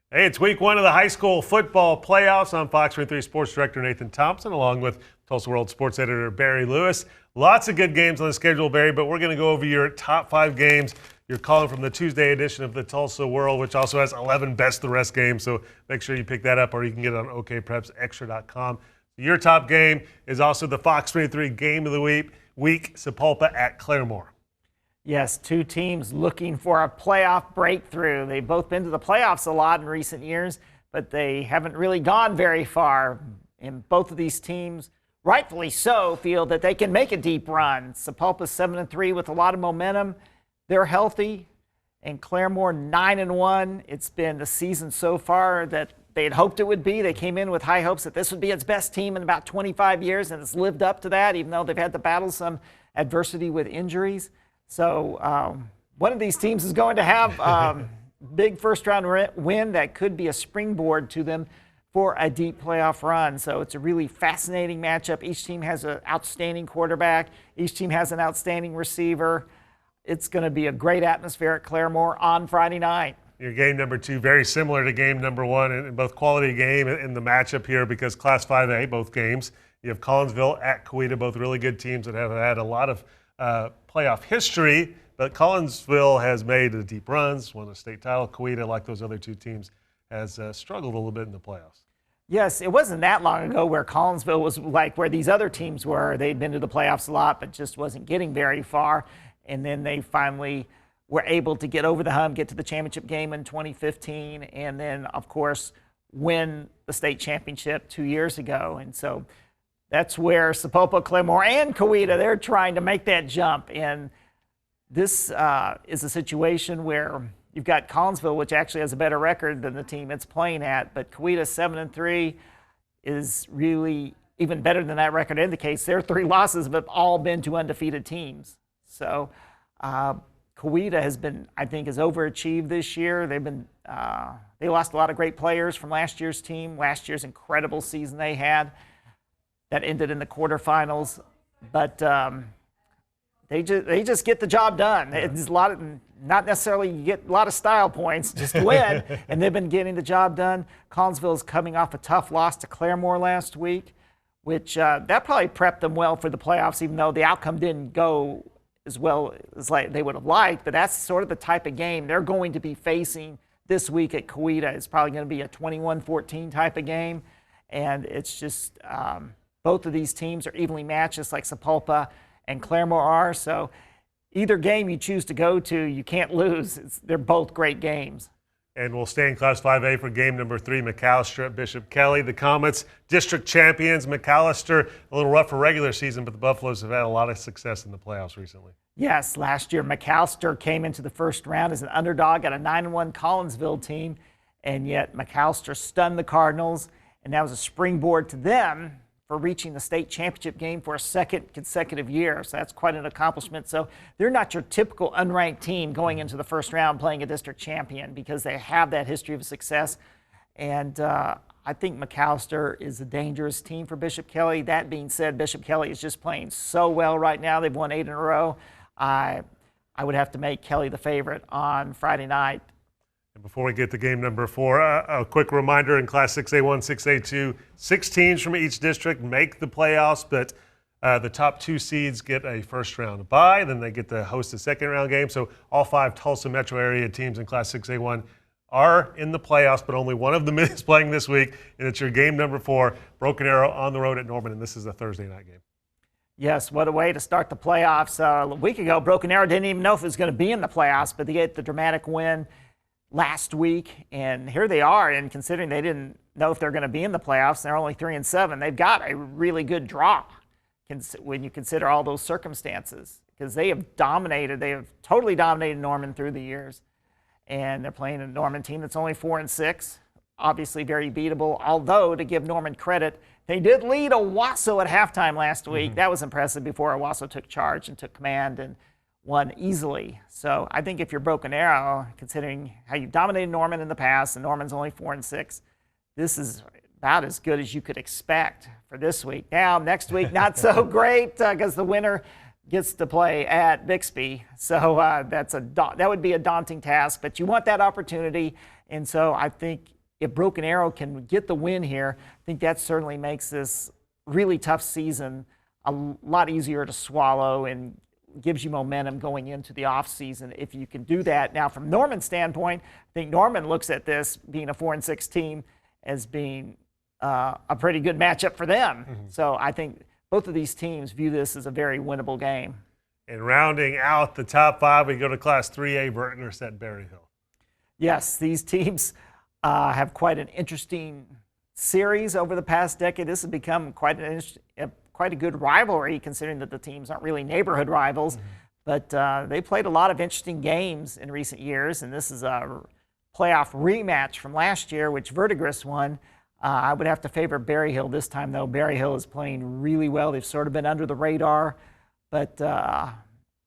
Hey, it's week one of the high school football playoffs. I'm Fox 23 Sports Director Nathan Thompson, along with Tulsa World Sports Editor Barry Lewis. Lots of good games on the schedule, Barry, but we're going to go over your top 5 games. You're calling from the Tuesday edition of the Tulsa World, which also has 11 best the rest games, so make sure you pick that up, or you can get it on okprepsextra.com. Your top game is also the Fox 23 Game of the Week, Sapulpa at Claremore. Yes, two teams looking for a playoff breakthrough. They've both been to the playoffs a lot in recent years, but they haven't really gone very far. And both of these teams, rightfully so, feel that they can make a deep run. Sapulpa's 7-3 with a lot of momentum. They're healthy. And Claremore 9-1. It's been the season so far that they had hoped it would be. They came in with high hopes that this would be its best team in about 25 years, and it's lived up to that, even though they've had to battle some adversity with injuries. So one of these teams is going to have big first-round win that could be a springboard to them for a deep playoff run. So it's a really fascinating matchup. Each team has an outstanding quarterback. Each team has an outstanding receiver. It's going to be a great atmosphere at Claremore on Friday night. Your game number 2, very similar to game number 1 in both quality game and the matchup here, because Class 5A, both games. You have Collinsville at Coweta, both really good teams that have had a lot of playoff history, but Collinsville has made deep runs, won a state title. Coweta, like those other two teams, has struggled a little bit in the playoffs. Yes, it wasn't that long ago where Collinsville was like where these other teams were. They'd been to the playoffs a lot, but just wasn't getting very far. And then they finally were able to get over the hump, get to the championship game in 2015, and then, of course, win the state championship 2 years ago. And so that's where Sapulpa, Claremore, and Coweta, they're trying to make that jump. And this is a situation where you've got Collinsville, which actually has a better record than the team it's playing at, but Coweta 7-3 is really even better than that record indicates. Their 3 losses have all been to undefeated teams. So Coweta has been, I think, has overachieved this year. They lost a lot of great players from last year's team, last year's incredible season they had. That ended in the quarterfinals, but they just get the job done. It's a lot of, not necessarily you get a lot of style points, just win, and they've been getting the job done. Collinsville is coming off a tough loss to Claremore last week, which that probably prepped them well for the playoffs, even though the outcome didn't go as well as like they would have liked. But that's sort of the type of game they're going to be facing this week at Coweta. It's probably going to be a 21-14 type of game, and it's just both of these teams are evenly matched, just like Sapulpa and Claremore are. So either game you choose to go to, you can't lose. They're both great games. And we'll stay in Class 5A for game number 3, McAllister at Bishop Kelly. The Comets, district champions. McAllister, a little rough for regular season, but the Buffaloes have had a lot of success in the playoffs recently. Yes, last year McAllister came into the first round as an underdog at a 9-1 Collinsville team, and yet McAllister stunned the Cardinals, and that was a springboard to them for reaching the state championship game for a second consecutive year. So that's quite an accomplishment. So they're not your typical unranked team going into the first round playing a district champion, because they have that history of success. And I think McAllister is a dangerous team for Bishop Kelly. That being said, Bishop Kelly is just playing so well right now. They've won 8 in a row. I would have to make Kelly the favorite on Friday night. Before we get to game number 4, a quick reminder in Class 6A1, 6A2, 6 teams from each district make the playoffs, but the top 2 seeds get a first-round bye. Then they get to host a second-round game. So all 5 Tulsa metro area teams in Class 6A1 are in the playoffs, but only one of them is playing this week, and it's your game number 4, Broken Arrow on the road at Norman, and this is a Thursday night game. Yes, what a way to start the playoffs. A week ago, Broken Arrow didn't even know if it was going to be in the playoffs, but they get the dramatic win last week, and here they are. And considering they didn't know if they're going to be in the playoffs, they're only 3-7. They've got a really good draw when you consider all those circumstances, because they have dominated. They have totally dominated Norman through the years, and they're playing a Norman team that's only 4-6. Obviously very beatable. Although, to give Norman credit, they did lead Owasso at halftime last week. That was impressive before Owasso took charge and took command and won easily. So I think if you're Broken Arrow, considering how you've dominated Norman in the past, and Norman's only 4-6, this is about as good as you could expect for this week. Now, next week, not so great, because the winner gets to play at Bixby. So that would be a daunting task, but you want that opportunity. And so I think if Broken Arrow can get the win here, I think that certainly makes this really tough season a lot easier to swallow and gives you momentum going into the offseason if you can do that. Now, from Norman's standpoint, I think Norman looks at this being a 4-6 team as being a pretty good matchup for them. So I think both of these teams view this as a very winnable game. And rounding out the top 5, we go to Class 3A, Burtners at Berryhill. Yes, these teams have quite an interesting series over the past decade. This has become quite a good rivalry, considering that the teams aren't really neighborhood rivals. But they played a lot of interesting games in recent years, and this is a playoff rematch from last year, which Verdigris won. I would have to favor Berryhill this time, though. Berryhill is playing really well. They've sort of been under the radar, but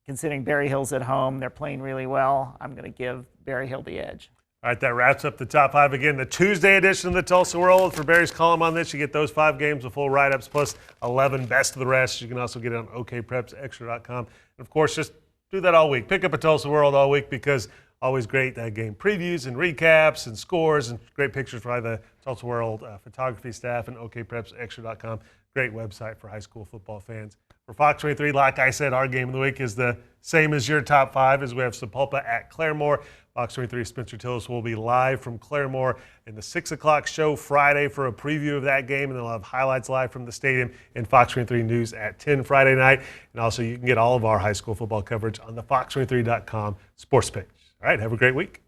considering Berryhill's at home, they're playing really well. I'm going to give Berryhill the edge. All right, that wraps up the top 5. Again, the Tuesday edition of the Tulsa World. For Barry's column on this, you get those 5 games with full write-ups plus 11 best of the rest. You can also get it on okprepsextra.com. And, of course, just do that all week. Pick up a Tulsa World all week because always great game previews and recaps and scores and great pictures by the Tulsa World photography staff and okprepsextra.com. Great website for high school football fans. For Fox 23, like I said, our game of the week is the same as your top 5, as we have Sapulpa at Claremore. Fox 23 Spencer Tillis will be live from Claremore in the 6 o'clock show Friday for a preview of that game, and they'll have highlights live from the stadium in Fox 23 News at 10 Friday night. And also you can get all of our high school football coverage on the fox23.com sports page. All right, have a great week.